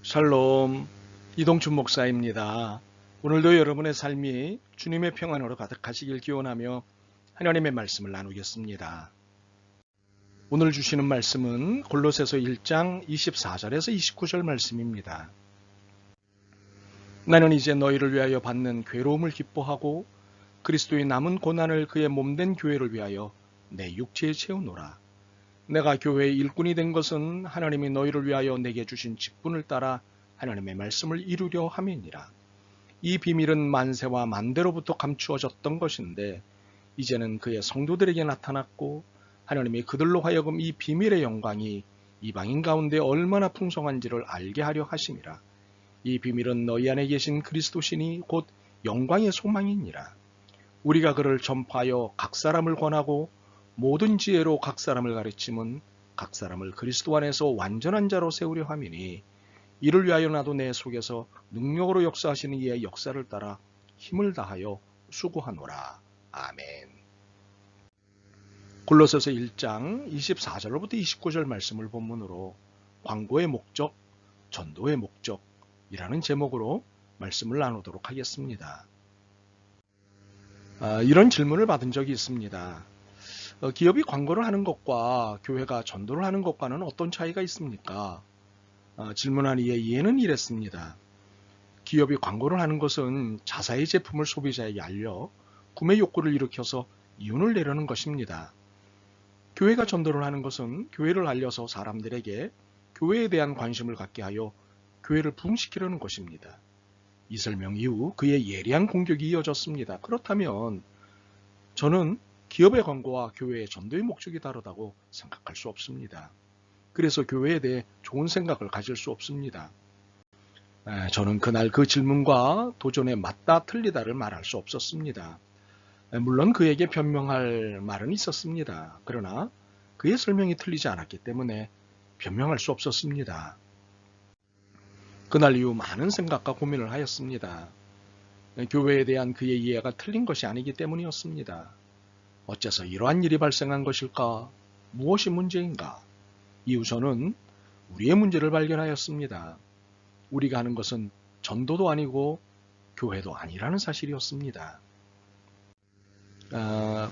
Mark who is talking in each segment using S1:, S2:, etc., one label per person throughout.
S1: 샬롬, 이동춘 목사입니다. 오늘도 여러분의 삶이 주님의 평안으로 가득하시길 기원하며 하나님의 말씀을 나누겠습니다. 오늘 주시는 말씀은 골로새서 1장 24절에서 29절 말씀입니다. 나는 이제 너희를 위하여 받는 괴로움을 기뻐하고 그리스도의 남은 고난을 그의 몸된 교회를 위하여 내 육체에 채우노라. 내가 교회의 일꾼이 된 것은 하나님이 너희를 위하여 내게 주신 직분을 따라 하나님의 말씀을 이루려 함이니라. 이 비밀은 만세와 만대로부터 감추어졌던 것인데 이제는 그의 성도들에게 나타났고 하나님이 그들로 하여금 이 비밀의 영광이 이방인 가운데 얼마나 풍성한지를 알게 하려 하심이라. 이 비밀은 너희 안에 계신 그리스도시니 곧 영광의 소망이니라. 우리가 그를 전파하여 각 사람을 권하고 모든 지혜로 각 사람을 가르침은 각 사람을 그리스도 안에서 완전한 자로 세우려 함이니 이를 위하여 나도 내 속에서 능력으로 역사하시는 이의 역사를 따라 힘을 다하여 수고하노라. 아멘. 골로새서 1장 24절로부터 29절 말씀을 본문으로 광고의 목적, 전도의 목적이라는 제목으로 말씀을 나누도록 하겠습니다. 이런 질문을 받은 적이 있습니다. 기업이 광고를 하는 것과 교회가 전도를 하는 것과는 어떤 차이가 있습니까? 질문한 이의 이해는 이랬습니다. 기업이 광고를 하는 것은 자사의 제품을 소비자에게 알려 구매 욕구를 일으켜서 이윤을 내려는 것입니다. 교회가 전도를 하는 것은 교회를 알려서 사람들에게 교회에 대한 관심을 갖게 하여 교회를 부흥시키려는 것입니다. 이 설명 이후 그의 예리한 공격이 이어졌습니다. 그렇다면 저는 기업의 광고와 교회의 전도의 목적이 다르다고 생각할 수 없습니다. 그래서 교회에 대해 좋은 생각을 가질 수 없습니다. 저는 그날 그 질문과 도전에 맞다 틀리다를 말할 수 없었습니다. 물론 그에게 변명할 말은 있었습니다. 그러나 그의 설명이 틀리지 않았기 때문에 변명할 수 없었습니다. 그날 이후 많은 생각과 고민을 하였습니다. 교회에 대한 그의 이해가 틀린 것이 아니기 때문이었습니다. 어째서 이러한 일이 발생한 것일까? 무엇이 문제인가? 이후 저는 우리의 문제를 발견하였습니다. 우리가 하는 것은 전도도 아니고 교회도 아니라는 사실이었습니다.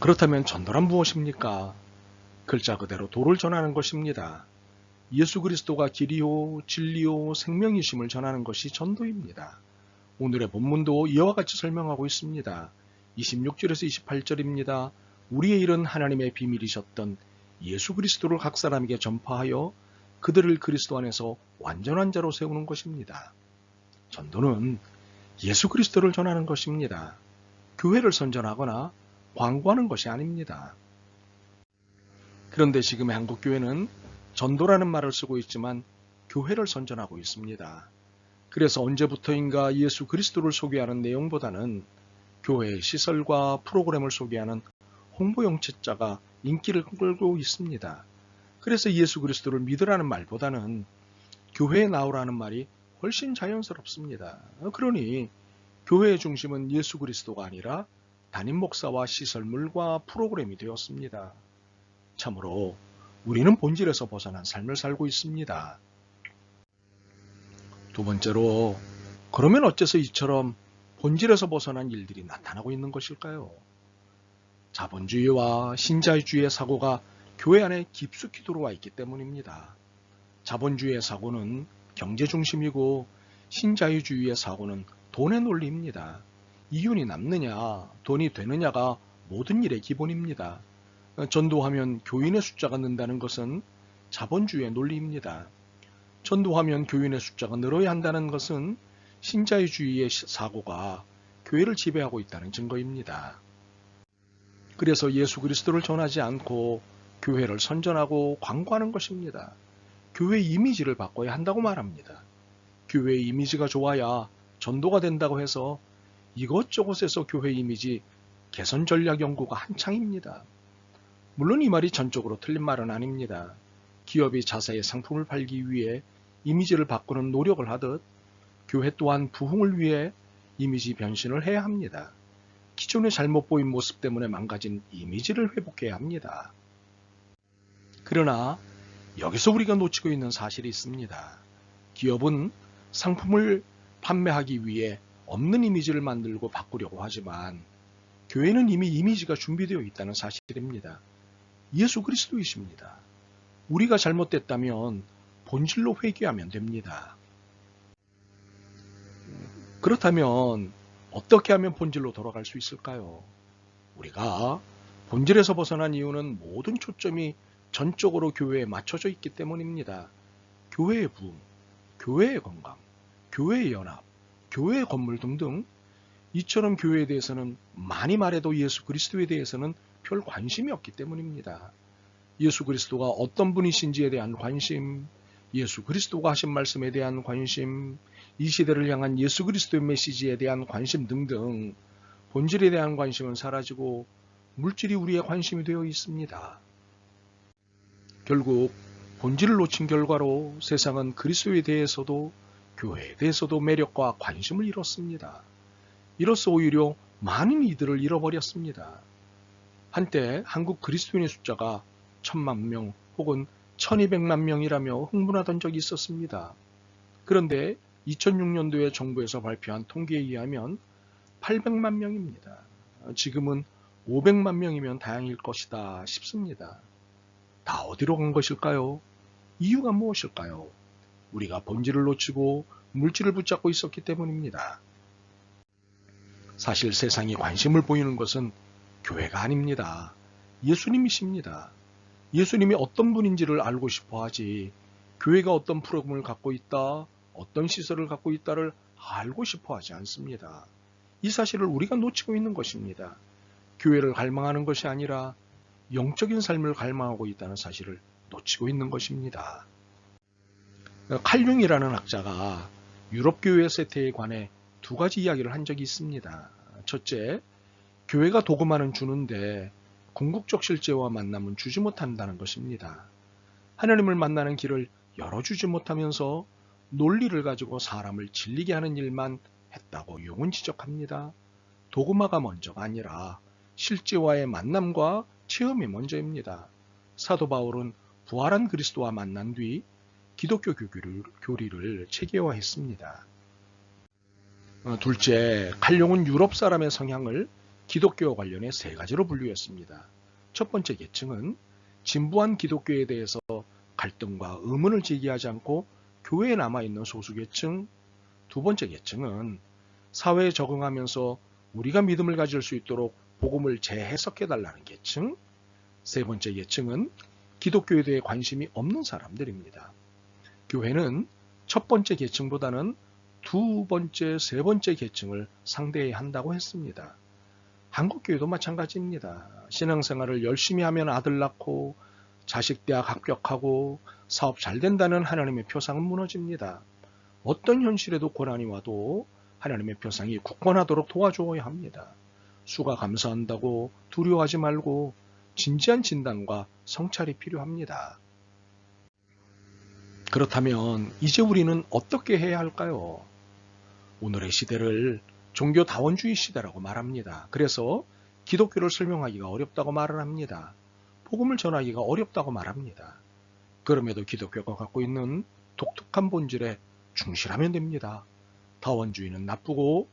S1: 그렇다면 전도란 무엇입니까? 글자 그대로 도를 전하는 것입니다. 예수 그리스도가 길이요 진리요 생명이심을 전하는 것이 전도입니다. 오늘의 본문도 이와 같이 설명하고 있습니다. 26절에서 28절입니다. 우리의 일은 하나님의 비밀이셨던 예수 그리스도를 각 사람에게 전파하여 그들을 그리스도 안에서 완전한 자로 세우는 것입니다. 전도는 예수 그리스도를 전하는 것입니다. 교회를 선전하거나 광고하는 것이 아닙니다. 그런데 지금의 한국교회는 전도라는 말을 쓰고 있지만 교회를 선전하고 있습니다. 그래서 언제부터인가 예수 그리스도를 소개하는 내용보다는 교회의 시설과 프로그램을 소개하는 홍보 영체자가 인기를 끌고 있습니다. 그래서 예수 그리스도를 믿으라는 말보다는 교회에 나오라는 말이 훨씬 자연스럽습니다. 그러니 교회의 중심은 예수 그리스도가 아니라 담임 목사와 시설물과 프로그램이 되었습니다. 참으로 우리는 본질에서 벗어난 삶을 살고 있습니다. 두 번째로, 그러면 어째서 이처럼 본질에서 벗어난 일들이 나타나고 있는 것일까요? 자본주의와 신자유주의의 사고가 교회 안에 깊숙이 들어와 있기 때문입니다. 자본주의의 사고는 경제 중심이고 신자유주의의 사고는 돈의 논리입니다. 이윤이 남느냐, 돈이 되느냐가 모든 일의 기본입니다. 전도하면 교인의 숫자가 는다는 것은 자본주의의 논리입니다. 전도하면 교인의 숫자가 늘어야 한다는 것은 신자유주의의 사고가 교회를 지배하고 있다는 증거입니다. 그래서 예수 그리스도를 전하지 않고 교회를 선전하고 광고하는 것입니다. 교회 이미지를 바꿔야 한다고 말합니다. 교회 이미지가 좋아야 전도가 된다고 해서 이것저것에서 교회 이미지 개선 전략 연구가 한창입니다. 물론 이 말이 전적으로 틀린 말은 아닙니다. 기업이 자사의 상품을 팔기 위해 이미지를 바꾸는 노력을 하듯 교회 또한 부흥을 위해 이미지 변신을 해야 합니다. 기존의 잘못 보인 모습 때문에 망가진 이미지를 회복해야 합니다. 그러나 여기서 우리가 놓치고 있는 사실이 있습니다. 기업은 상품을 판매하기 위해 없는 이미지를 만들고 바꾸려고 하지만 교회는 이미 이미지가 준비되어 있다는 사실입니다. 예수 그리스도이십니다. 우리가 잘못됐다면 본질로 회개하면 됩니다. 그렇다면 어떻게 하면 본질로 돌아갈 수 있을까요? 우리가 본질에서 벗어난 이유는 모든 초점이 전적으로 교회에 맞춰져 있기 때문입니다. 교회의 부흥, 교회의 건강, 교회의 연합, 교회의 건물 등등 이처럼 교회에 대해서는 많이 말해도 예수 그리스도에 대해서는 별 관심이 없기 때문입니다. 예수 그리스도가 어떤 분이신지에 대한 관심, 예수 그리스도가 하신 말씀에 대한 관심, 이 시대를 향한 예수 그리스도의 메시지에 대한 관심 등등 본질에 대한 관심은 사라지고 물질이 우리의 관심이 되어 있습니다. 결국 본질을 놓친 결과로 세상은 그리스도에 대해서도 교회에 대해서도 매력과 관심을 잃었습니다. 이로써 오히려 많은 이들을 잃어버렸습니다. 한때 한국 그리스도인의 숫자가 1000만 명 혹은 1200만 명이라며 흥분하던 적이 있었습니다. 그런데 2006년도에 정부에서 발표한 통계에 의하면 800만 명입니다. 지금은 500만 명이면 다행일 것이다 싶습니다. 다 어디로 간 것일까요? 이유가 무엇일까요? 우리가 본질을 놓치고 물질을 붙잡고 있었기 때문입니다. 사실 세상이 관심을 보이는 것은 교회가 아닙니다. 예수님이십니다. 예수님이 어떤 분인지를 알고 싶어 하지 교회가 어떤 프로그램을 갖고 있다, 어떤 시설을 갖고 있다를 알고 싶어 하지 않습니다. 이 사실을 우리가 놓치고 있는 것입니다. 교회를 갈망하는 것이 아니라 영적인 삶을 갈망하고 있다는 사실을 놓치고 있는 것입니다. 칼융이라는 학자가 유럽 교회 세태에 관해 두 가지 이야기를 한 적이 있습니다. 첫째, 교회가 도구만은 주는데 궁극적 실제와 만남은 주지 못한다는 것입니다. 하나님을 만나는 길을 열어주지 못하면서 논리를 가지고 사람을 질리게 하는 일만 했다고 용은 지적합니다. 도구마가 먼저가 아니라 실제와의 만남과 체험이 먼저입니다. 사도 바울은 부활한 그리스도와 만난 뒤 기독교 교리를 체계화했습니다. 둘째, 칼용은 유럽 사람의 성향을 기독교와 관련해 세 가지로 분류했습니다. 첫 번째 계층은 진부한 기독교에 대해서 갈등과 의문을 제기하지 않고 교회에 남아있는 소수 계층. 두 번째 계층은 사회에 적응하면서 우리가 믿음을 가질 수 있도록 복음을 재해석해달라는 계층. 세 번째 계층은 기독교에 대해 관심이 없는 사람들입니다. 교회는 첫 번째 계층보다는 두 번째, 세 번째 계층을 상대해야 한다고 했습니다. 한국교회도 마찬가지입니다. 신앙생활을 열심히 하면 아들 낳고 자식 대학 합격하고 사업 잘 된다는 하나님의 표상은 무너집니다. 어떤 현실에도 고난이 와도 하나님의 표상이 굳건하도록 도와줘야 합니다. 수가 감사한다고 두려워하지 말고 진지한 진단과 성찰이 필요합니다. 그렇다면 이제 우리는 어떻게 해야 할까요? 오늘의 시대를 종교 다원주의 시대라고 말합니다. 그래서 기독교를 설명하기가 어렵다고 말을 합니다. 복음을 전하기가 어렵다고 말합니다. 그럼에도 기독교가 갖고 있는 독특한 본질에 충실하면 됩니다. 다원주의는 나쁘고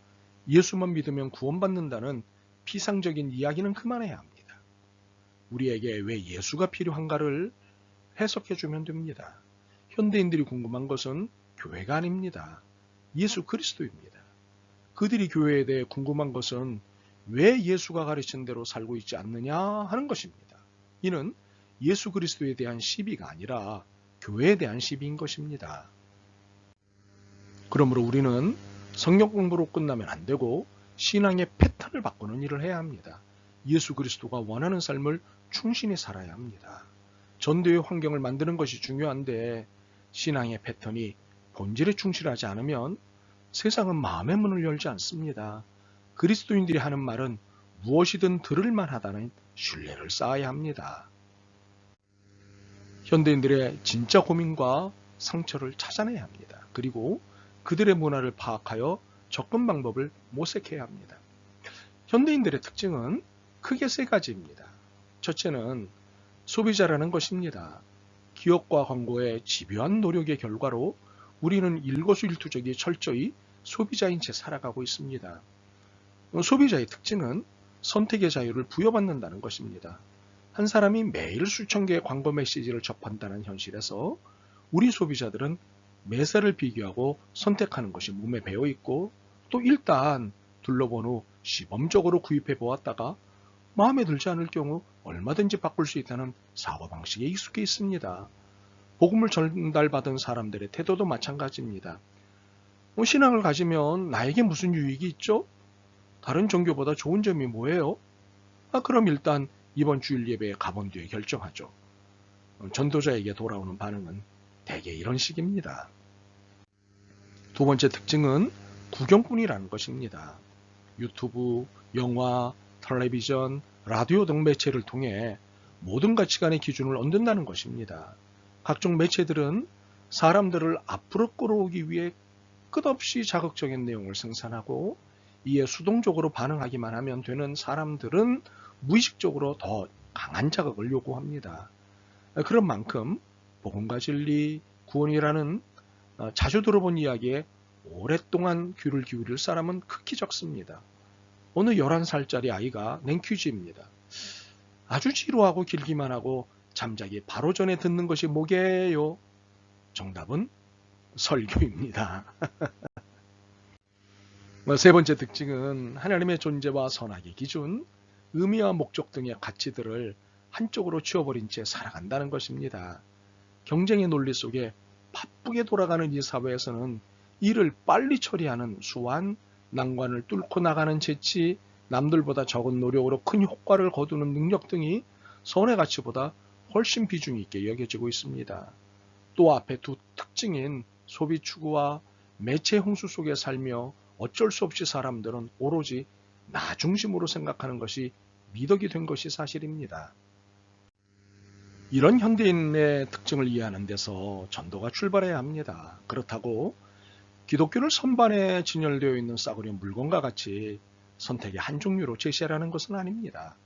S1: 예수만 믿으면 구원받는다는 피상적인 이야기는 그만해야 합니다. 우리에게 왜 예수가 필요한가를 해석해주면 됩니다. 현대인들이 궁금한 것은 교회가 아닙니다. 예수 그리스도입니다. 그들이 교회에 대해 궁금한 것은 왜 예수가 가르친 대로 살고 있지 않느냐 하는 것입니다. 이는 예수 그리스도에 대한 시비가 아니라 교회에 대한 시비인 것입니다. 그러므로 우리는 성경 공부로 끝나면 안 되고 신앙의 패턴을 바꾸는 일을 해야 합니다. 예수 그리스도가 원하는 삶을 충실히 살아야 합니다. 전도의 환경을 만드는 것이 중요한데 신앙의 패턴이 본질에 충실하지 않으면 세상은 마음의 문을 열지 않습니다. 그리스도인들이 하는 말은 무엇이든 들을만 하다는 신뢰를 쌓아야 합니다. 현대인들의 진짜 고민과 상처를 찾아내야 합니다. 그리고 그들의 문화를 파악하여 접근 방법을 모색해야 합니다. 현대인들의 특징은 크게 세 가지입니다. 첫째는 소비자라는 것입니다. 기업과 광고의 집요한 노력의 결과로 우리는 일거수일투족이 철저히 소비자인 채 살아가고 있습니다. 소비자의 특징은 선택의 자유를 부여받는다는 것입니다. 한 사람이 매일 수천 개의 광고 메시지를 접한다는 현실에서 우리 소비자들은 매사를 비교하고 선택하는 것이 몸에 배어 있고, 또 일단 둘러본 후 시범적으로 구입해 보았다가 마음에 들지 않을 경우 얼마든지 바꿀 수 있다는 사고방식에 익숙해 있습니다. 복음을 전달받은 사람들의 태도도 마찬가지입니다. 신앙을 가지면 나에게 무슨 유익이 있죠? 다른 종교보다 좋은 점이 뭐예요? 그럼 일단 이번 주일 예배에 가본 뒤에 결정하죠. 전도자에게 돌아오는 반응은 대개 이런 식입니다. 두 번째 특징은 구경꾼이라는 것입니다. 유튜브, 영화, 텔레비전, 라디오 등 매체를 통해 모든 가치관의 기준을 얻는다는 것입니다. 각종 매체들은 사람들을 앞으로 끌어오기 위해 끝없이 자극적인 내용을 생산하고, 이에 수동적으로 반응하기만 하면 되는 사람들은 무의식적으로 더 강한 자극을 요구합니다. 그런 만큼 복음과 진리, 구원이라는 자주 들어본 이야기에 오랫동안 귀를 기울일 사람은 극히 적습니다. 어느 11살짜리 아이가 낸 퀴즈입니다. 아주 지루하고 길기만 하고 잠자기 바로 전에 듣는 것이 뭐게요? 정답은 설교입니다. 세 번째 특징은 하나님의 존재와 선악의 기준, 의미와 목적 등의 가치들을 한쪽으로 치워버린 채 살아간다는 것입니다. 경쟁의 논리 속에 바쁘게 돌아가는 이 사회에서는 일을 빨리 처리하는 수완, 난관을 뚫고 나가는 재치, 남들보다 적은 노력으로 큰 효과를 거두는 능력 등이 선의 가치보다 훨씬 비중 있게 여겨지고 있습니다. 또 앞에 두 특징인 소비 추구와 매체 홍수 속에 살며 어쩔 수 없이 사람들은 오로지 나 중심으로 생각하는 것이 미덕이 된 것이 사실입니다. 이런 현대인의 특징을 이해하는 데서 전도가 출발해야 합니다. 그렇다고 기독교를 선반에 진열되어 있는 싸구려 물건과 같이 선택의 한 종류로 제시하라는 것은 아닙니다.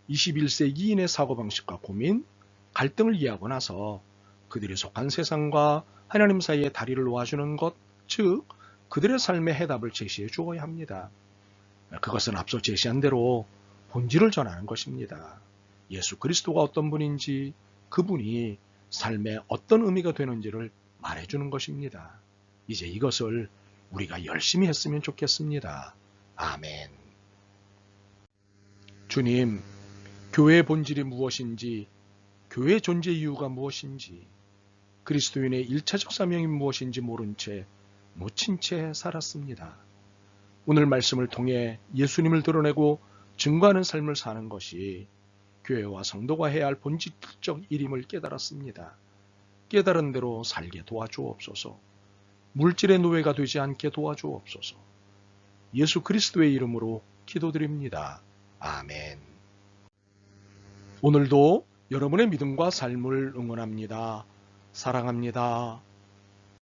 S1: 21세기인의 사고방식과 고민, 갈등을 이해하고 나서 그들이 속한 세상과 하나님 사이에 다리를 놓아주는 것, 즉 그들의 삶의 해답을 제시해 주어야 합니다. 그것은 앞서 제시한 대로 본질을 전하는 것입니다. 예수 그리스도가 어떤 분인지, 그분이 삶에 어떤 의미가 되는지를 말해주는 것입니다. 이제 이것을 우리가 열심히 했으면 좋겠습니다. 아멘. 주님, 교회의 본질이 무엇인지, 교회의 존재 이유가 무엇인지, 그리스도인의 1차적 사명이 무엇인지 모른 채 놓친 채 살았습니다. 오늘 말씀을 통해 예수님을 드러내고 증거하는 삶을 사는 것이 교회와 성도가 해야 할 본질적 일임을 깨달았습니다. 깨달은 대로 살게 도와주옵소서. 물질의 노예가 되지 않게 도와주옵소서. 예수 그리스도의 이름으로 기도드립니다. 아멘. 오늘도 여러분의 믿음과 삶을 응원합니다. 사랑합니다.